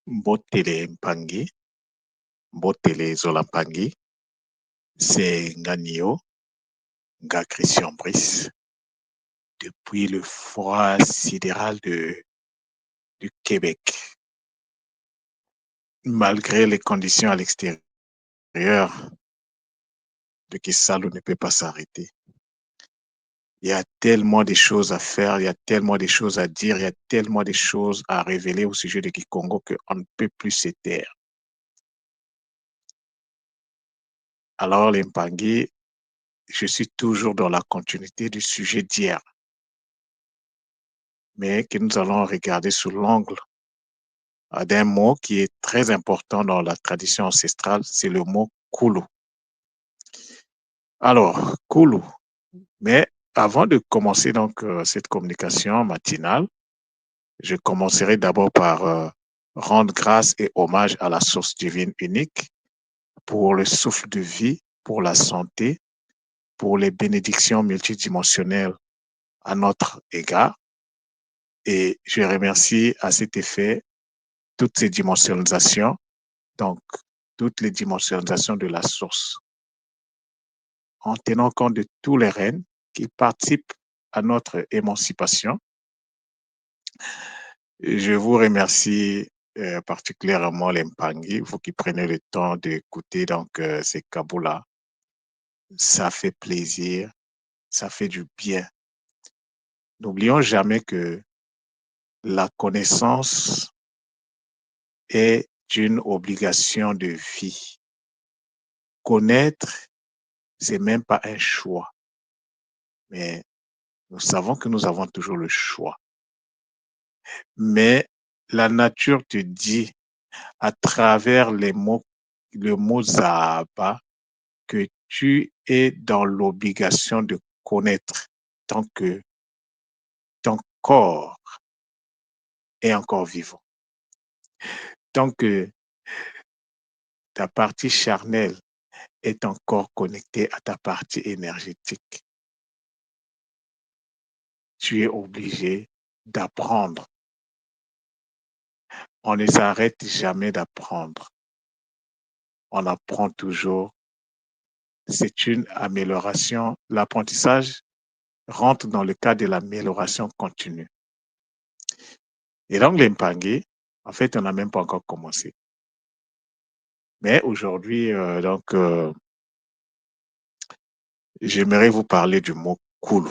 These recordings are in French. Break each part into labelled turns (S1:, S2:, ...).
S1: Mbotele Mpangi, Mbotele Zola Mpangi, c'est Nganio, Nga Christian Brice, depuis le froid sidéral du Québec. Malgré les conditions à l'extérieur, le Kisalo ne peut pas s'arrêter. Il y a tellement de choses à faire, il y a tellement de choses à dire, il y a tellement de choses à révéler au sujet de Kikongo qu'on ne peut plus se taire. Alors, les Mpangi, je suis toujours dans la continuité du sujet d'hier, mais que nous allons regarder sous l'angle d'un mot qui est très important dans la tradition ancestrale, c'est le mot Kulu. Alors, Kulu. Mais avant de commencer donc cette communication matinale, je commencerai d'abord par rendre grâce et hommage à la source divine unique pour le souffle de vie, pour la santé, pour les bénédictions multidimensionnelles à notre égard. Et je remercie à cet effet toutes ces dimensionnalisations, donc toutes les dimensionnalisations de la source, en tenant compte de tous les règnes qui participent à notre émancipation. Je vous remercie particulièrement les Mpangi, vous qui prenez le temps d'écouter donc ces kaboulas. Ça fait plaisir, ça fait du bien. N'oublions jamais que la connaissance est une obligation de vie. Connaître, c'est même pas un choix, mais nous savons que nous avons toujours le choix. Mais la nature te dit à travers le mot Zahaba, que tu es dans l'obligation de connaître tant que ton corps est encore vivant, tant que ta partie charnelle est encore connectée à ta partie énergétique. Tu es obligé d'apprendre. On ne s'arrête jamais d'apprendre. On apprend toujours. C'est une amélioration. L'apprentissage rentre dans le cadre de l'amélioration continue. Et donc, les Mpangi, en fait, on n'a même pas encore commencé. Mais aujourd'hui, j'aimerais vous parler du mot Kulu.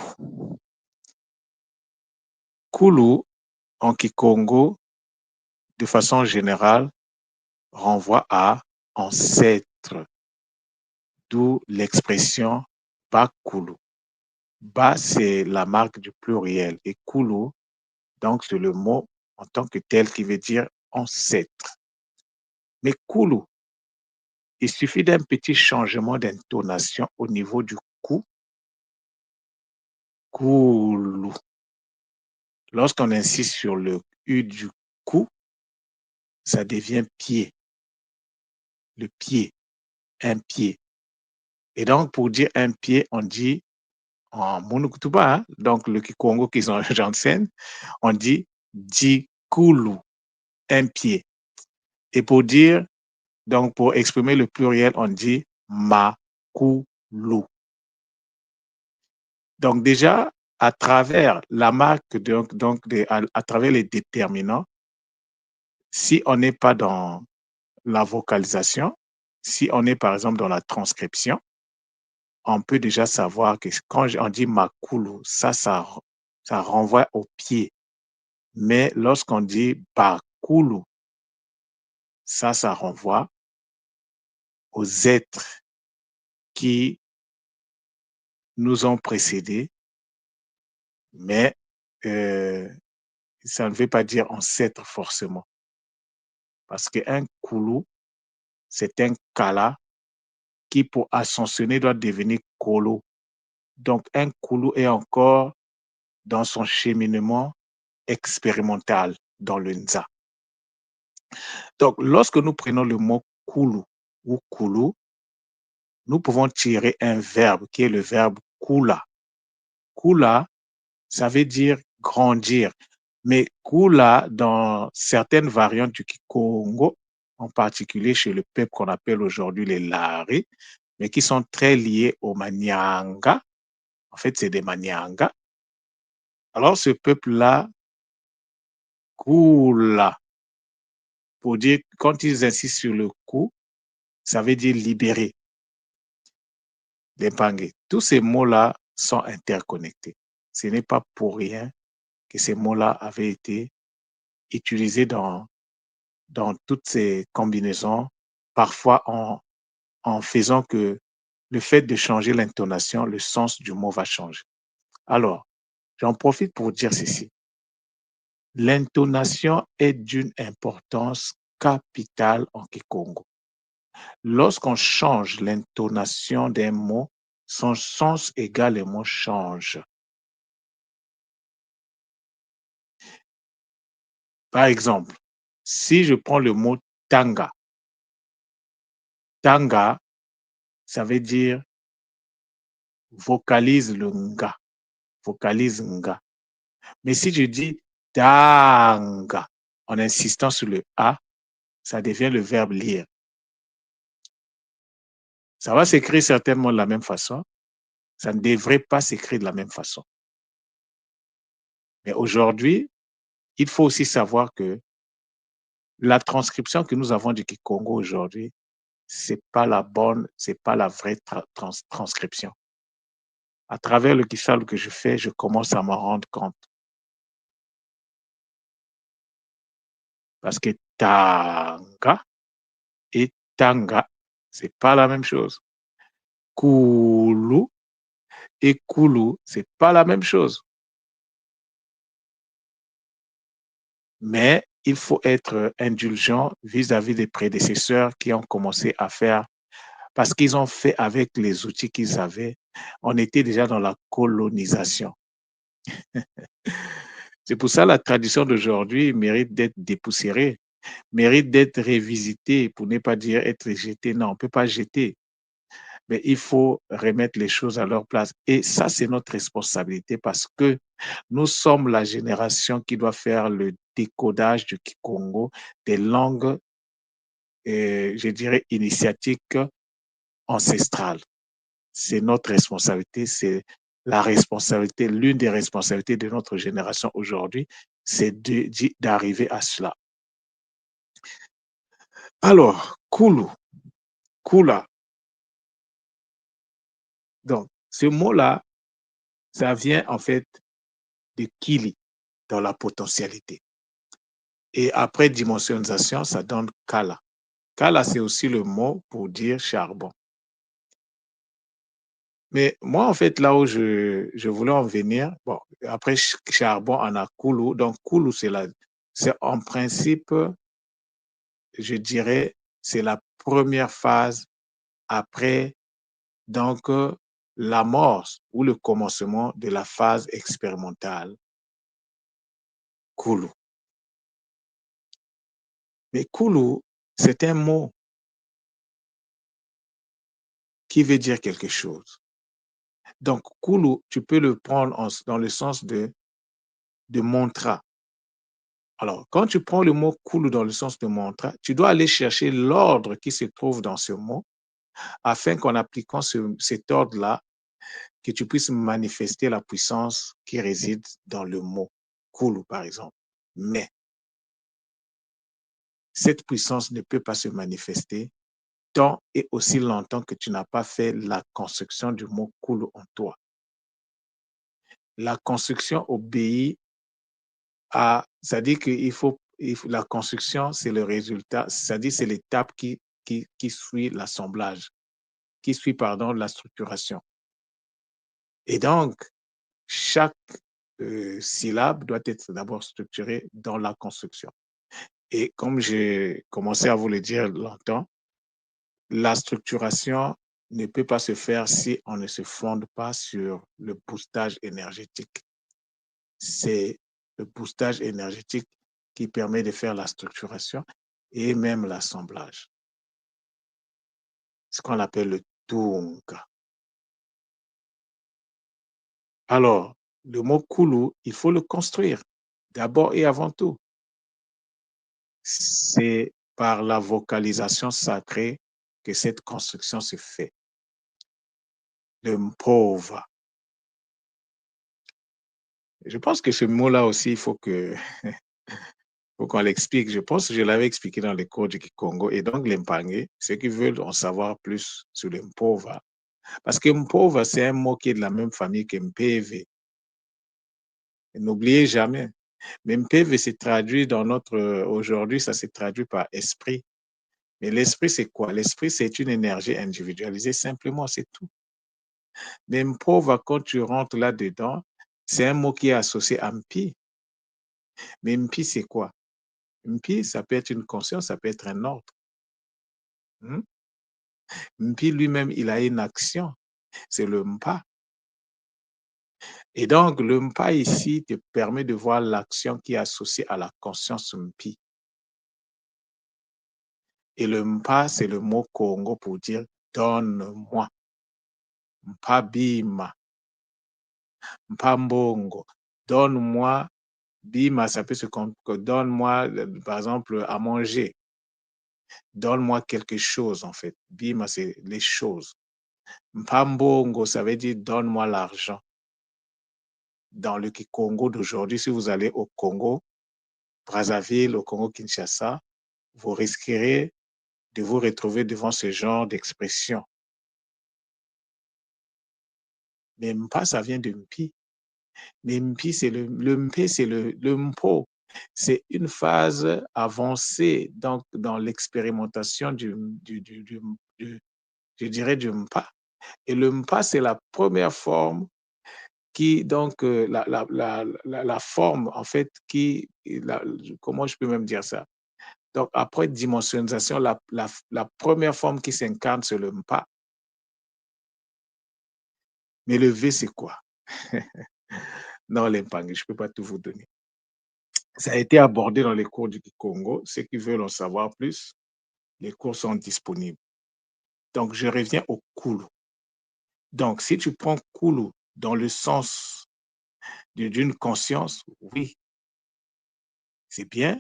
S1: Kulu, en Kikongo, de façon générale, renvoie à ancêtre, d'où l'expression Bakulu. Ba, c'est la marque du pluriel et Kulu, donc c'est le mot en tant que tel qui veut dire ancêtre. Mais Kulu, il suffit d'un petit changement d'intonation au niveau du Ku. Kulu. Lorsqu'on insiste sur le U du Ku, ça devient pied. Le pied, un pied. Et donc, pour dire un pied, on dit en Monukutuba, hein, donc le Kikongo qui sont j'enseigne, on dit Dikulu, un pied. Et pour dire, donc pour exprimer le pluriel, on dit Makulu. Donc déjà, à travers la marque, à travers les déterminants, si on n'est pas dans la vocalisation, si on est par exemple dans la transcription, on peut déjà savoir que quand on dit Makulu, ça renvoie au pied. Mais lorsqu'on dit Bakulu, ça renvoie aux êtres qui nous ont précédés, mais ça ne veut pas dire ancêtre forcément. Parce qu'un Kulu, c'est un Kala qui, pour ascensionner, doit devenir Kolo. Donc, un Kulu est encore dans son cheminement expérimental dans le Nza. Donc, lorsque nous prenons le mot Kulu ou Kulu, nous pouvons tirer un verbe qui est le verbe Kula. Kula, ça veut dire grandir. Mais Kula, dans certaines variantes du Kikongo, en particulier chez le peuple qu'on appelle aujourd'hui les Lari, mais qui sont très liés aux Manyanga. En fait, c'est des Manyanga. Alors, ce peuple-là, Kula, pour dire, quand ils insistent sur le coup, ça veut dire libérer, d'épanguer. Tous ces mots-là sont interconnectés. Ce n'est pas pour rien que ces mots-là avaient été utilisés dans toutes ces combinaisons, parfois en faisant que le fait de changer l'intonation, le sens du mot va changer. Alors, j'en profite pour dire ceci. L'intonation est d'une importance capitale en Kikongo. Lorsqu'on change l'intonation d'un mot, son sens également change. Par exemple, si je prends le mot tanga, tanga, ça veut dire vocalise le nga, vocalise nga. Mais si je dis tanga, en insistant sur le A, ça devient le verbe lire. Ça va s'écrire certainement de la même façon. Ça ne devrait pas s'écrire de la même façon. Mais aujourd'hui, il faut aussi savoir que la transcription que nous avons du Kikongo aujourd'hui, c'est pas la bonne, c'est pas la vraie transcription. À travers le Kisal que je fais, je commence à m'en rendre compte. Parce que tanga et tanga, c'est pas la même chose. Kulu et kulu, c'est pas la même chose. Mais il faut être indulgent vis-à-vis des prédécesseurs qui ont commencé à faire, parce qu'ils ont fait avec les outils qu'ils avaient. On était déjà dans la colonisation. C'est pour ça que la tradition d'aujourd'hui mérite d'être dépoussiérée, mérite d'être révisitée, pour ne pas dire être jetée. Non, on ne peut pas jeter, mais il faut remettre les choses à leur place. Et ça, c'est notre responsabilité parce que nous sommes la génération qui doit faire le décodage du Kikongo, des langues, je dirais, initiatiques ancestrales. C'est notre responsabilité, c'est la responsabilité, l'une des responsabilités de notre génération aujourd'hui, c'est d'arriver à cela. Alors, Kulu, Kula. Donc, ce mot-là, ça vient en fait de Kili, dans la potentialité. Et après dimensionnalisation, ça donne Kala. Kala, c'est aussi le mot pour dire charbon. Mais moi, en fait, là où je voulais en venir, bon, après charbon, on a Kulu. Donc, Kulu, c'est en principe, je dirais, c'est la première phase après, donc, l'amorce ou le commencement de la phase expérimentale, Kulu. Mais Kulu, c'est un mot qui veut dire quelque chose. Donc, Kulu, tu peux le prendre dans le sens de mantra. Alors, quand tu prends le mot Kulu dans le sens de mantra, tu dois aller chercher l'ordre qui se trouve dans ce mot afin qu'en appliquant cet ordre-là, que tu puisses manifester la puissance qui réside dans le mot Kulu, par exemple. Mais cette puissance ne peut pas se manifester tant et aussi longtemps que tu n'as pas fait la construction du mot Kulu en toi. La construction obéit c'est-à-dire la construction, c'est le résultat, c'est-à-dire c'est l'étape qui suit l'assemblage, qui suit, pardon, la structuration. Et donc, chaque syllabe doit être d'abord structurée dans la construction. Et comme j'ai commencé à vous le dire longtemps, la structuration ne peut pas se faire si on ne se fonde pas sur le boostage énergétique. C'est le boostage énergétique qui permet de faire la structuration et même l'assemblage. Ce qu'on appelle le tunga. Alors, le mot Kulu, il faut le construire D'abord et avant tout, c'est par la vocalisation sacrée que cette construction se fait. Le pauvre. Je pense que ce mot-là aussi, faut qu'on l'explique. Je pense que je l'avais expliqué dans les cours du Congo. Et donc, l'Empangé, ceux qui veulent en savoir plus sur le pauvre, parce que pauvre, c'est un mot qui est de la même famille que MPV. N'oubliez jamais. Mais MPV se traduit dans notre, aujourd'hui, ça se traduit par esprit. Mais l'esprit, c'est quoi? L'esprit, c'est une énergie individualisée, simplement, c'est tout. Mais pauvre, quand tu rentres là-dedans, c'est un mot qui est associé à mpi. Mais mpi, c'est quoi? Mpi, ça peut être une conscience, ça peut être un ordre. Hmm? Mpi lui-même, il a une action, c'est le mpa. Et donc, le mpa ici te permet de voir l'action qui est associée à la conscience mpi. Et le mpa, c'est le mot Congo pour dire donne-moi. Mpa bima, mpa mbongo. Donne-moi, bima, ça peut se comprendre. Donne-moi, par exemple, à manger. Donne-moi quelque chose, en fait. Bima, c'est les choses. Mpa mbongo, ça veut dire donne-moi l'argent. Dans le Congo d'aujourd'hui, si vous allez au Congo, Brazzaville, au Congo-Kinshasa, vous risquerez de vous retrouver devant ce genre d'expression. Mais mpa, ça vient de mpi. Mais mpi, c'est le mpi, c'est le mpo. C'est une phase avancée donc, dans l'expérimentation je dirais, du mpa. Et le mpa, c'est la première forme qui, donc, la forme, en fait, comment je peux même dire ça? Donc, après dimensionnalisation, la première forme qui s'incarne, c'est le mpa. Mais le V, c'est quoi? Non, l'impang, je ne peux pas tout vous donner. Ça a été abordé dans les cours du Congo. Ceux qui veulent en savoir plus, les cours sont disponibles. Donc, je reviens au Kulu. Donc, si tu prends Kulu dans le sens d'une conscience, oui, c'est bien,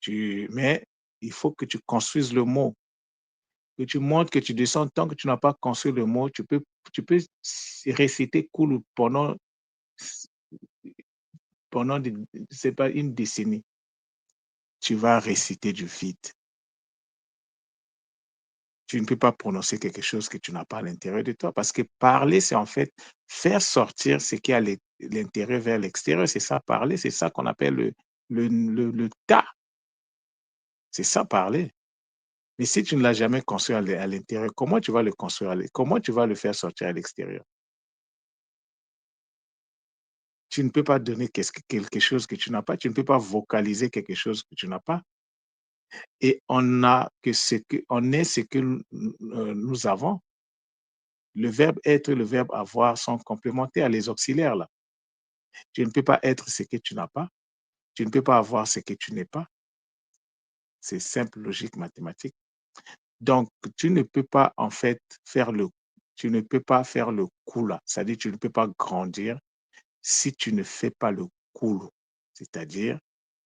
S1: mais il faut que tu construises le mot, que tu montres que tu descends. Tant que tu n'as pas construit le mot, tu peux réciter Kulu pendant c'est pas une décennie. Tu vas réciter du vide. Tu ne peux pas prononcer quelque chose que tu n'as pas à l'intérieur de toi. Parce que parler, c'est en fait faire sortir ce qui est à l'intérieur vers l'extérieur. C'est ça, parler. C'est ça qu'on appelle le tas. C'est ça, parler. Mais si tu ne l'as jamais construit à l'intérieur, comment tu vas le construire? Comment tu vas le faire sortir à l'extérieur? Tu ne peux pas donner quelque chose que tu n'as pas. Tu ne peux pas vocaliser quelque chose que tu n'as pas. Et on est ce que nous avons. Le verbe être et le verbe avoir sont complémentaires, les auxiliaires là. Tu ne peux pas être ce que tu n'as pas. Tu ne peux pas avoir ce que tu n'es pas. C'est simple logique mathématique. Donc, tu ne peux pas en fait tu ne peux pas faire le coup là. C'est-à-dire, tu ne peux pas grandir si tu ne fais pas le coup. C'est-à-dire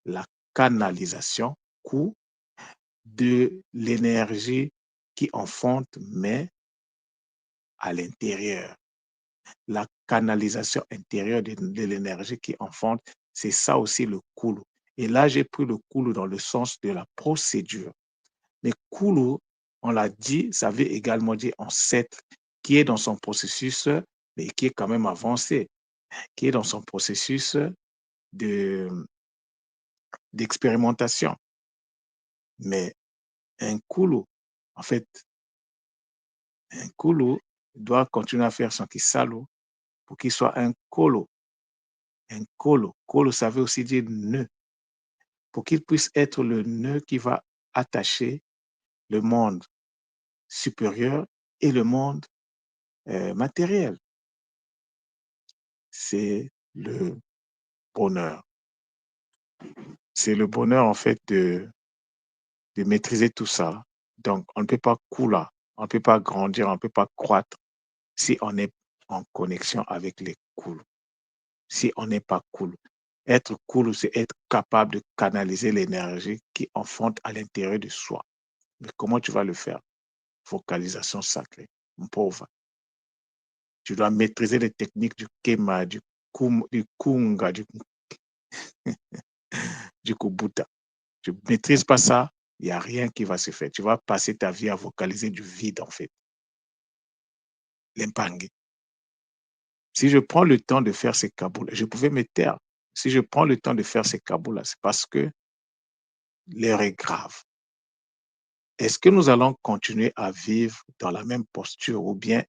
S1: la canalisation, coup de l'énergie qui enfonte, mais à l'intérieur. La canalisation intérieure de l'énergie qui enfante, c'est ça aussi le Kulu. Et là, j'ai pris le Kulu dans le sens de la procédure. Mais Kulu, on l'a dit, ça veut également dire ancêtre, qui est dans son processus, mais qui est quand même avancé, qui est dans son processus de, d'expérimentation. Mais un Kulu, en fait, un Kulu doit continuer à faire son kisalo pour qu'il soit un Kolo. Un Kolo. Kolo, ça veut aussi dire nœud. Pour qu'il puisse être le nœud qui va attacher le monde supérieur et le monde matériel. C'est le bonheur. C'est le bonheur, en fait, de maîtriser tout ça. Donc, on ne peut pas couler, on ne peut pas grandir, on ne peut pas croître si on est en connexion avec les cool. Si on n'est pas cool. Être cool, c'est être capable de canaliser l'énergie qui enfonce à l'intérieur de soi. Mais comment tu vas le faire? Focalisation sacrée, mon pauvre. Tu dois maîtriser les techniques du Kema, du Kunga, du Kubuta. Tu ne maîtrises pas ça, il n'y a rien qui va se faire. Tu vas passer ta vie à vocaliser du vide, en fait. L'impang. Si je prends le temps de faire ces kaboulas, je pouvais me taire. Si je prends le temps de faire ces kaboulas, c'est parce que l'heure est grave. Est-ce que nous allons continuer à vivre dans la même posture ou bien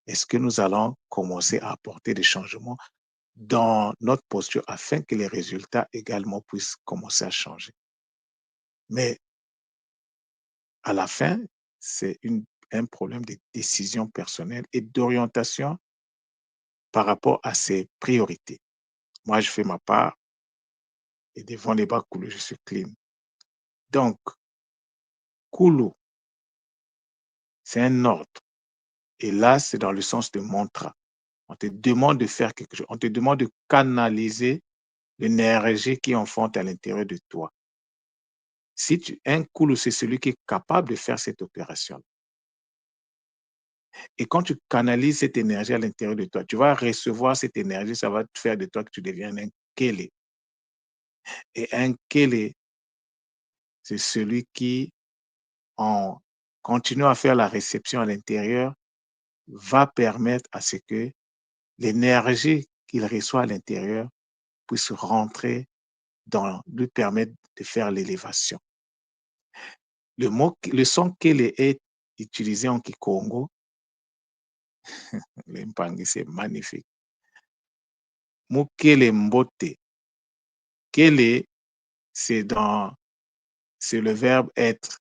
S1: est-ce que nous allons commencer à apporter des changements dans notre posture afin que les résultats également puissent commencer à changer? Mais à la fin, c'est un problème de décision personnelle et d'orientation par rapport à ses priorités. Moi, je fais ma part et devant les bas coulés, je suis clean. Donc, Kulu, c'est un ordre. Et là, c'est dans le sens de mantra. On te demande de faire quelque chose. On te demande de canaliser l'énergie qui enfonce à l'intérieur de toi. Un Kulu, c'est celui qui est capable de faire cette opération. Et quand tu canalises cette énergie à l'intérieur de toi, tu vas recevoir cette énergie, ça va te faire de toi que tu deviennes un Kele. Et un Kele, c'est celui qui, en continuant à faire la réception à l'intérieur, va permettre à ce que l'énergie qu'il reçoit à l'intérieur puisse rentrer lui permettre de faire l'élévation. Le son Kele est utilisé en Kikongo, l'Impangi, c'est magnifique. Mukele Mbote. Kele, c'est le verbe être.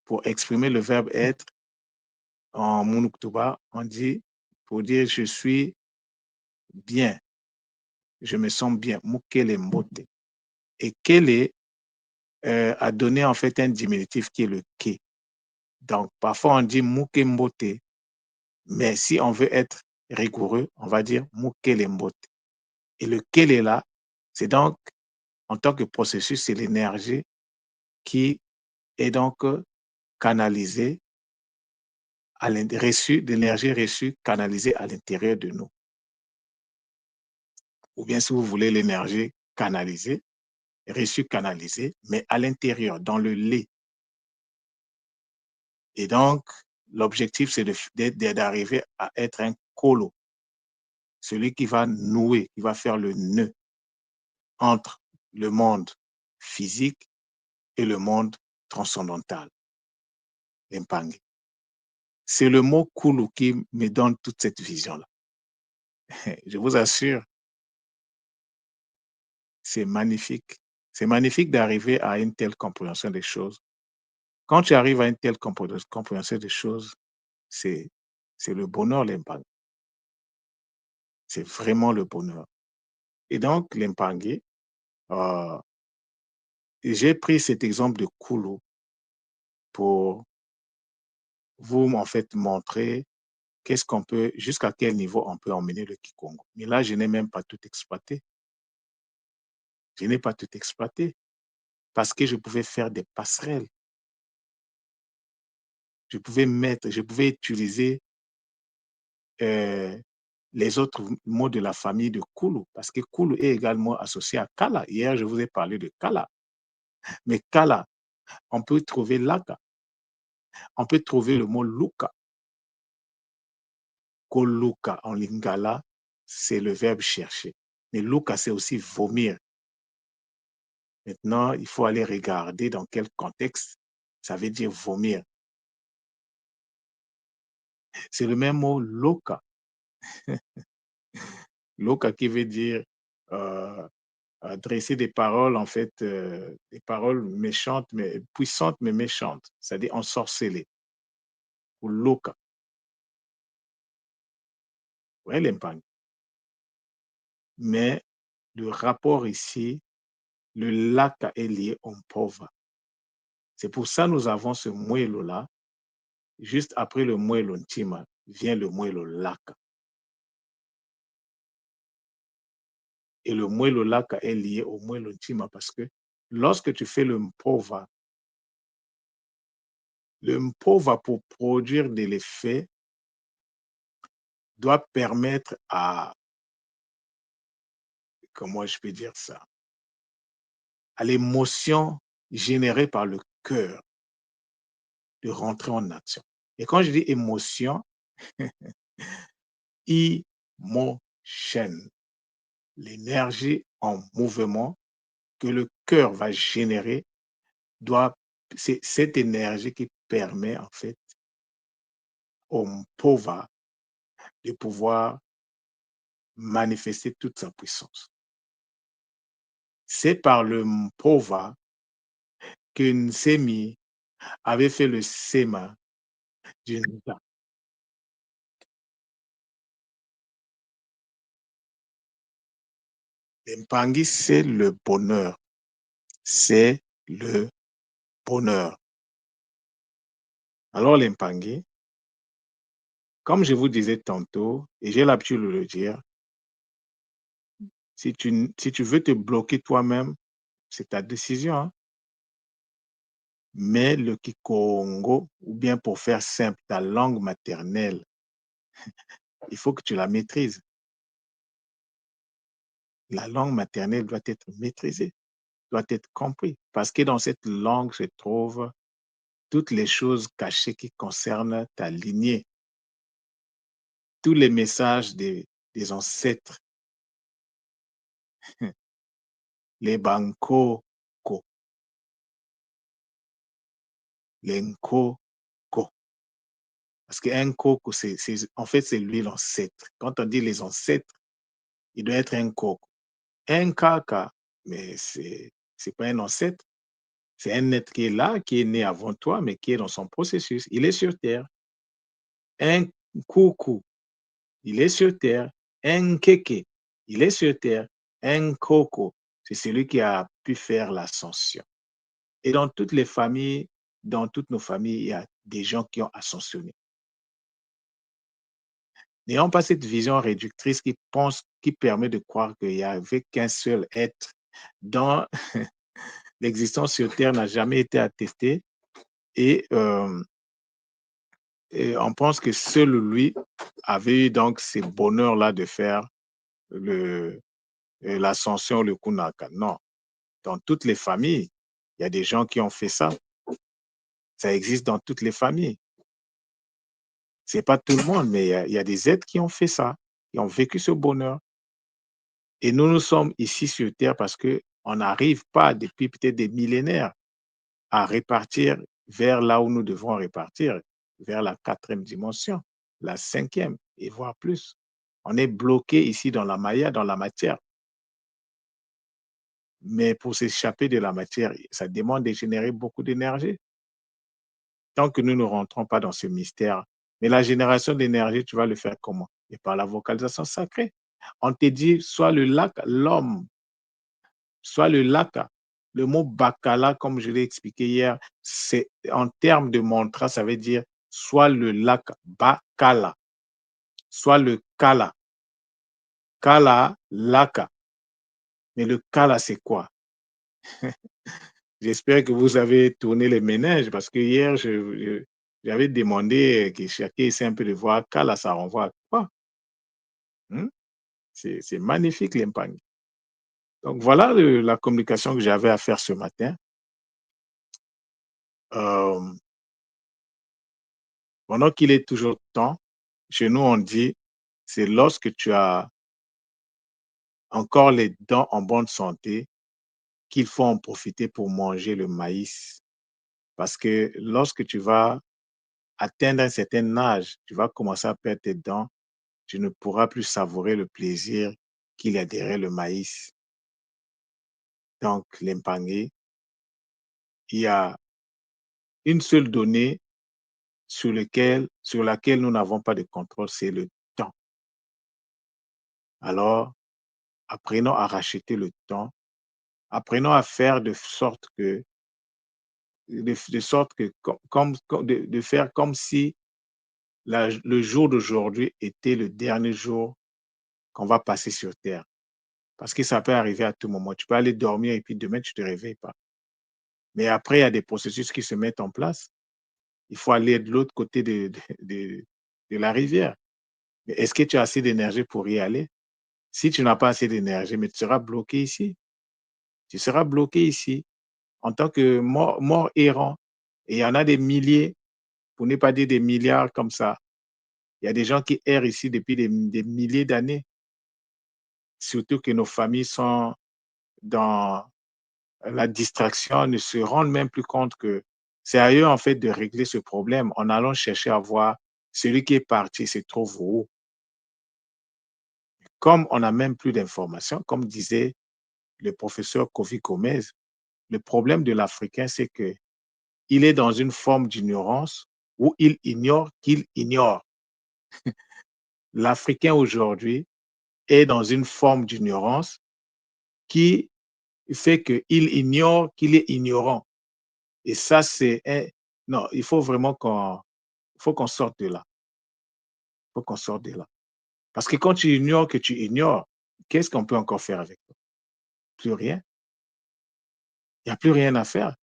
S1: Pour exprimer le verbe être, en Munuktuba, on dit, pour dire je suis bien, je me sens bien, Mukele Mbote. Et Kele a donné en fait un diminutif qui est le Ke. Donc, parfois on dit Muke Mbote, mais si on veut être rigoureux, on va dire Mukele Mbote. Et le Kele là, c'est donc, en tant que processus, c'est l'énergie qui est donc canalisée, l'énergie reçue canalisée à l'intérieur de nous. Ou bien si vous voulez l'énergie canalisée, reçue canalisée, mais à l'intérieur, dans le lait. Et donc, l'objectif, c'est d'arriver à être un colo, celui qui va nouer, qui va faire le nœud entre le monde physique et le monde transcendantal, l'Impangi. C'est le mot Kulu qui me donne toute cette vision-là. Je vous assure, c'est magnifique. C'est magnifique d'arriver à une telle compréhension des choses. Quand tu arrives à une telle compréhension des choses, c'est le bonheur, l'Impangi. C'est vraiment le bonheur. Et donc, l'Impangi, euh, j'ai pris cet exemple de Kulu pour vous, en fait, montrer jusqu'à quel niveau on peut emmener le Kikongo. Mais là, je n'ai même pas tout exploité. Je n'ai pas tout exploité parce que je pouvais faire des passerelles. Je pouvais utiliser euh, les autres mots de la famille de Kulu, parce que Kulu est également associé à Kala. Hier, je vous ai parlé de Kala. Mais Kala, on peut trouver Laka, on peut trouver le mot Luka. Koluka en lingala, c'est le verbe chercher. Mais Luka, c'est aussi vomir. Maintenant, il faut aller regarder dans quel contexte ça veut dire vomir. C'est le même mot loka. Loka qui veut dire euh, dresser des paroles, en fait, des paroles méchantes, mais puissantes, mais méchantes. C'est-à-dire ensorceler. Ou loka. Ouais, l'impagne. Mais le rapport ici, le laka est lié au pauvre. C'est pour ça que nous avons ce moelo-là. Juste après le moelo ntima vient le moelo laka. Et le moelle laka est lié au moelle ntima parce que lorsque tu fais le mpova pour produire de l'effet doit permettre à, comment je peux dire ça, à l'émotion générée par le cœur de rentrer en action. Et quand je dis émotion, emotion, l'énergie en mouvement que le cœur va générer doit, c'est cette énergie qui permet en fait au mpova de pouvoir manifester toute sa puissance. C'est par le mpova que Nsemi avait fait le sema d'une dame. L'Empangi, c'est le bonheur. C'est le bonheur. Alors, l'Empangi, comme je vous disais tantôt, et j'ai l'habitude de le dire, si tu veux te bloquer toi-même, c'est ta décision, hein. Mais le Kikongo, ou bien pour faire simple, ta langue maternelle, il faut que tu la maîtrises. La langue maternelle doit être maîtrisée, doit être comprise, parce que dans cette langue se trouvent toutes les choses cachées qui concernent ta lignée, tous les messages des ancêtres, les bankoko, les nkoko. Parce qu'un coco, en fait, c'est lui l'ancêtre. Quand on dit les ancêtres, il doit être un coco. Un caca, mais c'est pas un ancêtre. C'est un être qui est là, qui est né avant toi, mais qui est dans son processus. Il est sur Terre. Un coucou, il est sur Terre. Un kéké, il est sur Terre. Un coco, c'est celui qui a pu faire l'ascension. Et dans toutes nos familles, il y a des gens qui ont ascensionné. N'ayons pas cette vision réductrice qui permet de croire qu'il n'y avait qu'un seul être dont l'existence sur Terre n'a jamais été attestée et, et on pense que seul lui avait eu donc ce bonheur-là de faire le, l'ascension, le Kunaka. Non, dans toutes les familles, il y a des gens qui ont fait ça. Ça existe dans toutes les familles. C'est pas tout le monde, mais il y a des êtres qui ont fait ça, qui ont vécu ce bonheur. Et nous sommes ici sur Terre parce qu'on n'arrive pas, depuis peut-être des millénaires, à répartir vers là où nous devons répartir, vers la quatrième dimension, la cinquième, et voire plus. On est bloqué ici dans la maya, dans la matière. Mais pour s'échapper de la matière, ça demande de générer beaucoup d'énergie. Tant que nous ne rentrons pas dans ce mystère, mais la génération d'énergie, tu vas le faire comment? Et par la vocalisation sacrée. On te dit, soit le lac, l'homme, soit le laka. Le mot bakala, comme je l'ai expliqué hier, c'est en termes de mantra, ça veut dire soit le laka, bakala, soit le kala. Kala, laka. Mais le kala, c'est quoi? J'espère que vous avez tourné les ménages parce que hier, j'avais demandé que chacun essaie un peu de voir kala, ça renvoie à quoi? Hmm? C'est magnifique l'impagne. Donc voilà la communication que j'avais à faire ce matin. Euh, Pendant qu'il est toujours temps, chez nous, on dit, c'est lorsque tu as encore les dents en bonne santé qu'il faut en profiter pour manger le maïs. Parce que lorsque tu vas atteindre un certain âge, tu vas commencer à perdre tes dents, tu ne pourras plus savourer le plaisir qu'il y a derrière le maïs. Donc, l'empagné, il y a une seule donnée sur laquelle nous n'avons pas de contrôle, c'est le temps. Alors, apprenons à racheter le temps. Apprenons à faire de sorte que de faire comme si le jour d'aujourd'hui était le dernier jour qu'on va passer sur Terre. Parce que ça peut arriver à tout moment. Tu peux aller dormir et puis demain, tu ne te réveilles pas. Mais après, il y a des processus qui se mettent en place. Il faut aller de l'autre côté de la rivière. Mais est-ce que tu as assez d'énergie pour y aller? Si tu n'as pas assez d'énergie, mais tu seras bloqué ici. Tu seras bloqué ici en tant que mort errant. Et il y en a des milliers, pour ne pas dire des milliards comme ça. Il y a des gens qui errent ici depuis des milliers d'années, surtout que nos familles sont dans la distraction, ne se rendent même plus compte que c'est à eux en fait de régler ce problème en allant chercher à voir celui qui est parti se trouve où. Comme on n'a même plus d'informations, comme disait le professeur Kofi Gomez, le problème de l'Africain, c'est que il est dans une forme d'ignorance où il ignore qu'il ignore. L'Africain aujourd'hui est dans une forme d'ignorance qui fait qu'il ignore qu'il est ignorant. Et ça, c'est un... Non, il faut vraiment qu'on sorte de là. Il faut qu'on sorte de là. Parce que quand tu ignores que tu ignores, qu'est-ce qu'on peut encore faire avec toi? Plus rien. Il n'y a plus rien à faire.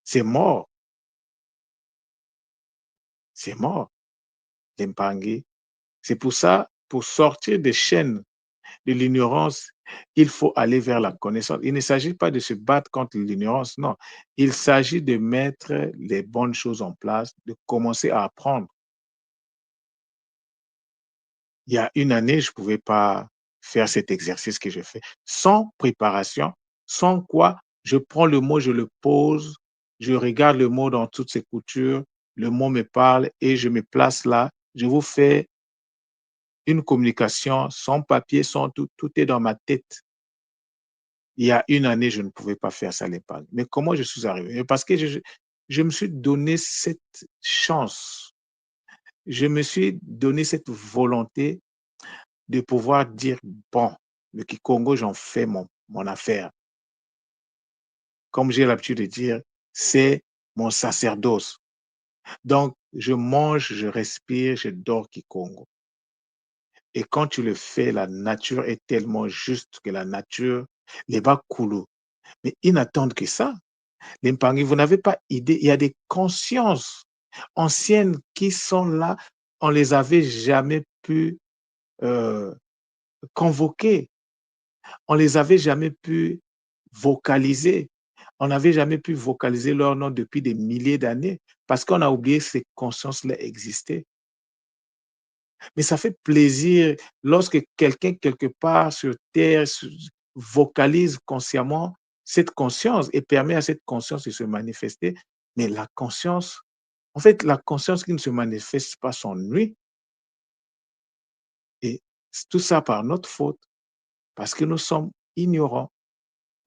S1: C'est mort. C'est mort. L'Empangé. C'est pour ça, pour sortir des chaînes de l'ignorance, il faut aller vers la connaissance. Il ne s'agit pas de se battre contre l'ignorance, non. Il s'agit de mettre les bonnes choses en place, de commencer à apprendre. Il y a une année, je ne pouvais pas faire cet exercice que je fais sans préparation, sans quoi je prends le mot, je le pose, je regarde le mot dans toutes ses coutures, le mot me parle et je me place là. Je vous fais une communication sans papier, sans tout, tout est dans ma tête. Il y a une année, je ne pouvais pas faire ça à l'épargne. Mais comment je suis arrivé? Parce que je me suis donné cette chance, je me suis donné cette volonté de pouvoir dire, bon, le Kikongo, j'en fais mon affaire. Comme j'ai l'habitude de dire, c'est mon sacerdoce. Donc, je mange, je respire, je dors Kikongo. Et quand tu le fais, la nature est tellement juste que la nature, les Bakulu, mais ils n'attendent que ça. Les Mpangi, vous n'avez pas idée, il y a des consciences anciennes qui sont là, on les avait jamais pu euh, convoquer, on les avait jamais pu vocaliser, on n'avait jamais pu vocaliser leur nom depuis des milliers d'années parce qu'on a oublié que ces consciences-là existaient. Mais ça fait plaisir lorsque quelqu'un, quelque part sur Terre, vocalise consciemment cette conscience et permet à cette conscience de se manifester. Mais la conscience, en fait, la conscience qui ne se manifeste pas s'ennuie. Et tout ça par notre faute, parce que nous sommes ignorants,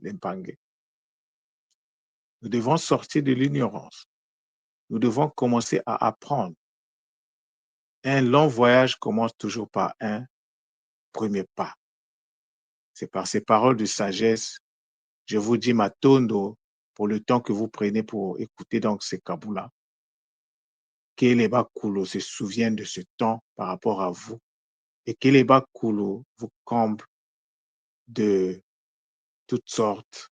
S1: les Mpangais. Nous devons sortir de l'ignorance. Nous devons commencer à apprendre. Un long voyage commence toujours par un premier pas. C'est par ces paroles de sagesse, je vous dis Matondo, pour le temps que vous prenez pour écouter donc ces kaboulas, que les Bakulo se souviennent de ce temps par rapport à vous et que les Bakulo vous comblent de toutes sortes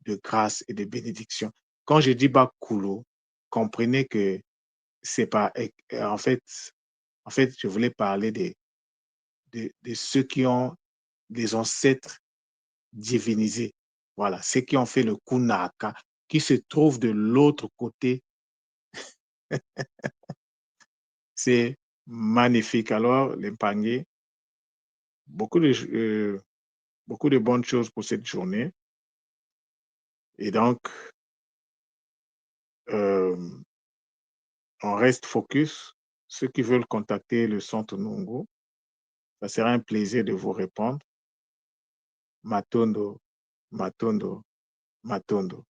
S1: de grâces et de bénédictions. Quand je dis Bakulo, comprenez que c'est pas, en fait, je voulais parler de ceux qui ont des ancêtres divinisés. Voilà, ceux qui ont fait le Kunaka, qui se trouvent de l'autre côté. C'est magnifique. Alors, les paniers, beaucoup de, euh, beaucoup de bonnes choses pour cette journée. Et donc, euh, on reste focus. Ceux qui veulent contacter le centre Nungu, ça sera un plaisir de vous répondre. Matondo, Matondo, Matondo.